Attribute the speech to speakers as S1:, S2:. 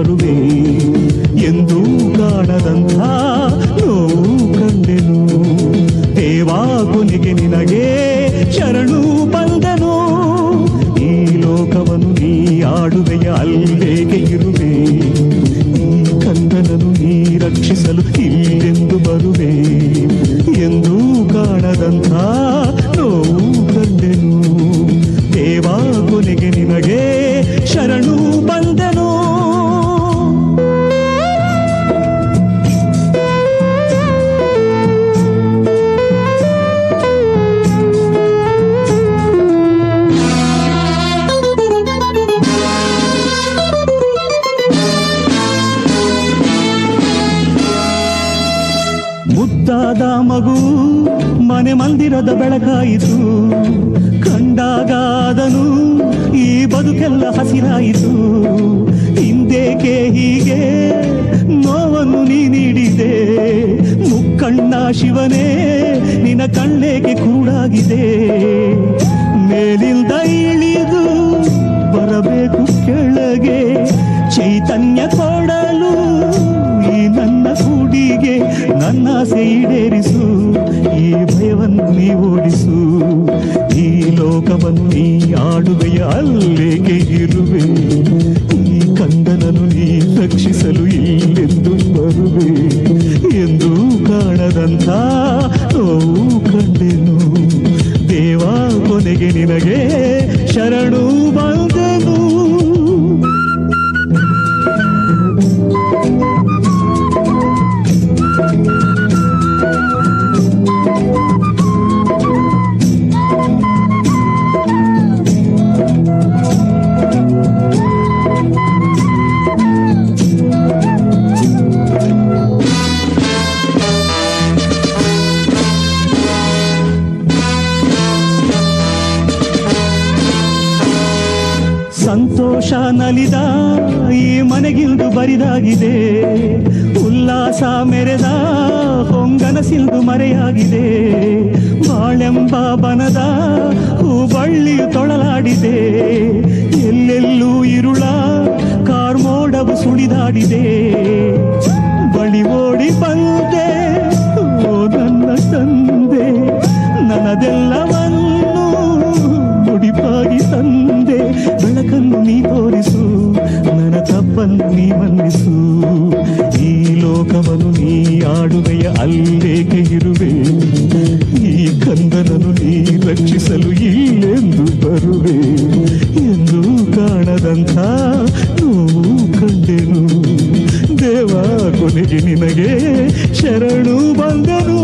S1: ಬರುವೆ ಎಂದೂ ಕಾಣದಂಥ ನೋವು ಕಂಡೆನು. ದೇವಾ ಕೊನೆಗೆ ನಿನಗೆ ಶರಣು ಬಂದನು. ಈ ಲೋಕವನ್ನು ನೀ ಆಡುವೆಯ ಅಲ್ಲೇಗೆ ಇರುವೆ. ಈ ಕಂದನನ್ನು ನೀ ರಕ್ಷಿಸಲು ಇಲ್ಲೆಂದು ಬರುವೆ ಎಂದೂ ಕಾಣದಂಥ ನೋವು ಕಂಡೆನು. ದೇವಾ ಕೊನೆಗೆ ನಿನಗೆ ಶರಣು ಬಂದನು. ಮುದ್ದಾದ ಮಗು ಮನೆ ಮಂದಿರದ ಬೆಳಕಾಯಿತು. ಕಂಡಾಗಾದನು ಈ ಬದುಕೆಲ್ಲ ಹಸಿರಾಯಿತು. ಹಿಂದೇಕೆ ಹೀಗೆ ನೋವನ್ನು ನೀ ನೀಡಿದೆ. ಮುಕ್ಕಣ್ಣ ಶಿವನೇ ನಿನ್ನ ಕಣ್ಣೇಕೆ ಕೂಡಾಗಿದೆ. ಮೇಲಿಂದ ಇಳಿದು ಬರಬೇಕು ಕೆಳಗೆ ಚೈತನ್ಯ ಕೊಡಲು ಈ ನನ್ನ ಕೂಡಿಗೆ. ನನ್ನ ಆಸೆ ಈಡೇರಿಸು, ಈ ಭಯವನ್ನು ನೀ ಓಡಿಸು. ಈ ಲೋಕವನ್ನು ನೀ ಆಡುವೆಯ ಅಲ್ಲೇಗೆ ಇರುವೆ. ಈ ಕಂದನನ್ನು ನೀ ರಕ್ಷಿಸಲು ಇಲ್ಲೆಂದು ಬರುವೆ ಎಂದು ಕಾಣದಂಥ ನೋವು ಕಂಡೆನು. ದೇವಾ ಕೊನೆಗೆ ನಿನಗೆ ಶರಣು ಬಂದನು. ಸಂತೋಷ ನಲಿದ ಈ ಮನೆಗಿಲ್ದು ಬರಿದಾಗಿದೆ. ಉಲ್ಲಾಸ ಮೆರೆದ ಹೊಂಗನಸಿಲ್ದು ಮರೆಯಾಗಿದೆ. ಬಾಳೆಂಬ ಬನದ ಹೂಬಳ್ಳಿಯು ತೊಳಲಾಡಿದೆ. ಎಲ್ಲೆಲ್ಲೂ ಇರುಳ ಕಾರ್ಮೋಡವು ಸುಳಿದಾಡಿದೆ. ಬಳಿ ಓಡಿ ಬಂದೆ ಓ ನನ್ನ ತಂದೆ, ನನ್ನದೆಲ್ಲವನ್ನು ಮುಡಿಪಾಗಿ ತಂದೆ. ಬೆಳಕನ್ನು ನೀ ತೋರಿಸು, ನನ್ನ ತಪ್ಪನ್ನು ನೀ ಮನ್ನಿಸು. ಈ ಲೋಕವನ್ನು ನೀ ಆಡುವೆಯ ಅಲ್ಲೇಕೆ ಇರುವೆ. ಈ ಕಂದನನ್ನು ನೀ ರಕ್ಷಿಸಲು ಇಲ್ಲೆಂದು ಬರುವೆ ಎಂದು ಕಾಣದಂಥ ನೋವು ಕಂಡೆನು. ದೇವಾ ಕೊನೆಗೆ ನಿನಗೆ ಶರಣು ಬಂದನು.